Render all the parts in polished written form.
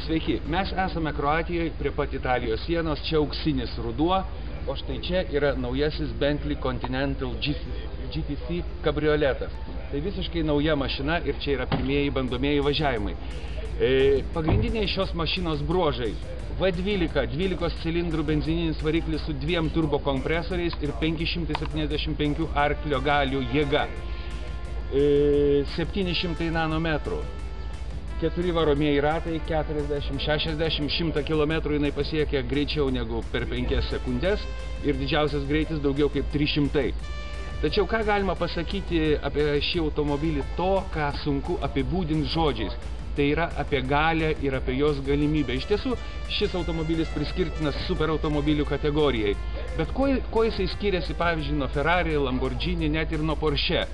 Sveiki, mes esame Kroatijoje prie pat Italijos sienos, čia auksinis ruduo, o štai čia yra naujasis Bentley Continental GTC kabrioletas. Tai visiškai nauja mašina ir čia yra pirmieji bandomieji važiavimai. Pagrindiniai šios mašinos bruožai: V12, 12 cilindrų benzininis variklis su 2 turbokompresoriais ir 575 arklio galių jėga, 700 nanometrų, 4 varomieji ratai, 40, 60, 100 km jinai pasiekia greičiau negu per 5 sekundės ir didžiausias greitis daugiau kaip 300. Tačiau ką galima pasakyti apie šį automobilį to, ką sunku apibūdinti žodžiais? Tai yra apie galią ir apie jos galimybę. Iš tiesų, šis automobilis priskirtinas superautomobilių kategorijai. Bet kuo jisai skiriasi, pavyzdžiui, nuo Ferrari, Lamborghini, net ir nuo Porsche?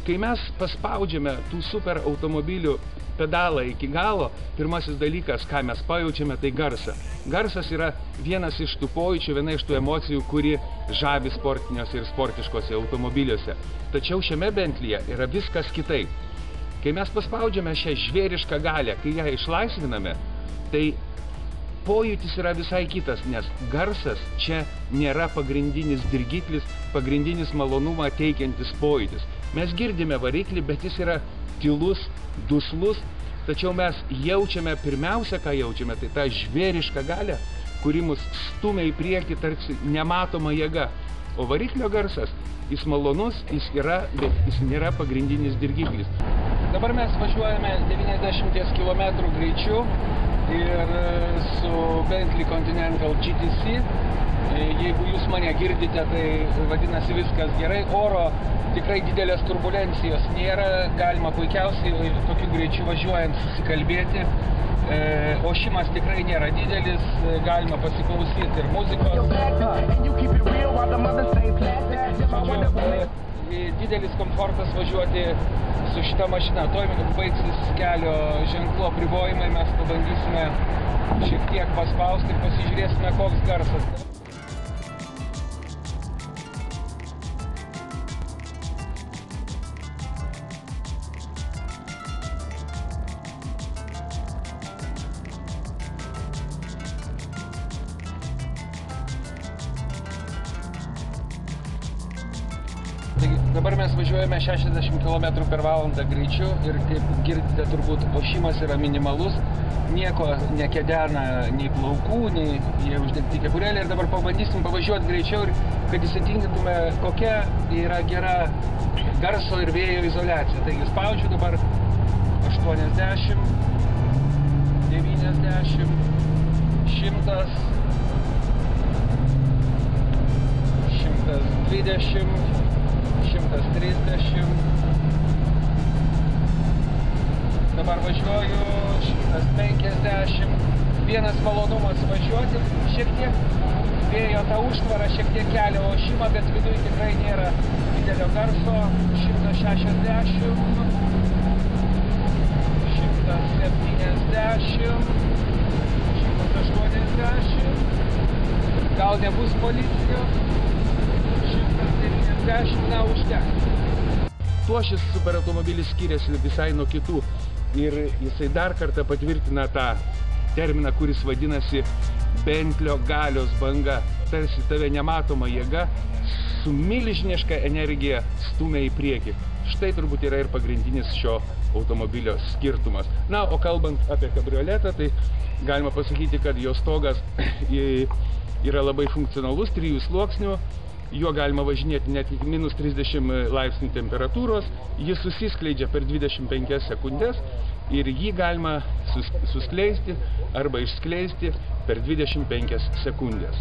Kai mes paspaudžiame tų superautomobilių pedalą iki galo, pirmasis dalykas, ką mes pajaučiame, tai garsą. Garsas yra vienas iš tų pojūčių, viena iš tų emocijų, kuri žavi sportiniuose ir sportiškose automobiliuose. Tačiau šiame Bentley'e yra viskas kitaip. Kai mes paspaudžiame šią žvėrišką galią, kai ją išlaisviname, tai pojūtis yra visai kitas, nes garsas čia nėra pagrindinis dirgiklis, pagrindinis malonumą teikiantis pojūtis. Mes girdime variklį, bet jis yra tylus, duslus, tačiau mes jaučiame, pirmiausia, ką jaučiame, tai tą žvėrišką galią, kuri mus stumia į priekį tarsi nematoma jėga. O variklio garsas, jis malonus, jis yra, bet jis nėra pagrindinis dirgiklis. Dabar mes važiuojame 90 km greičiu ir su Bentley Continental GTC. Jeigu jūs mane girdite, tai vadinasi viskas gerai. Oro tikrai didelės turbulencijos nėra, galima puikiausiai tokiu greičiu važiuojant susikalbėti. Ošimas tikrai nėra didelis, galima pasiklausyti ir muzikos. Didelis komfortas važiuoti su šita mašina. Tuoj baigsis kelio ženklų apribojimai, mes pabandysime šiek tiek paspausti ir pasižiūrėsime, koks garsas. Dabar mes važiuojame 60 km per valandą greičiu ir kaip girdite, turbūt ošimas yra minimalus, nieko nekedena nei plaukų, nei jie uždegti kepurėlį. Ir dabar pabandysim pavažiuoti greičiau, ir kad įsitikintume, kokia yra gera garso ir vėjo izoliacija. Taigi spaudžiu dabar 80, 90, 100, 120, 130, dabar važiuoju 150, vienas malonumas važiuoti, šiek tiek vėjo tą užtvarą, šiek tiek kelio ošimą, bet viduje tikrai nėra didelio garso, 160, 170, 180, gal nebus policijos, 190, na, užteks. Tuo šis superautomobilis skiriasi visai nuo kitų ir jisai dar kartą patvirtina tą terminą, kuris vadinasi Bentlio galios banga. Tarsi tave nematoma jėga su milžiniška energija stumia į priekį. Štai turbūt yra ir pagrindinis šio automobilio skirtumas. Na, o kalbant apie kabrioletą, tai galima pasakyti, kad jo stogas yra labai funkcionalus, 3 sluoksnių. Juo galima važinėti net iki minus 30 laipsnių temperatūros, jis susiskleidžia per 25 sekundės ir jį galima suskleisti arba išskleisti per 25 sekundės.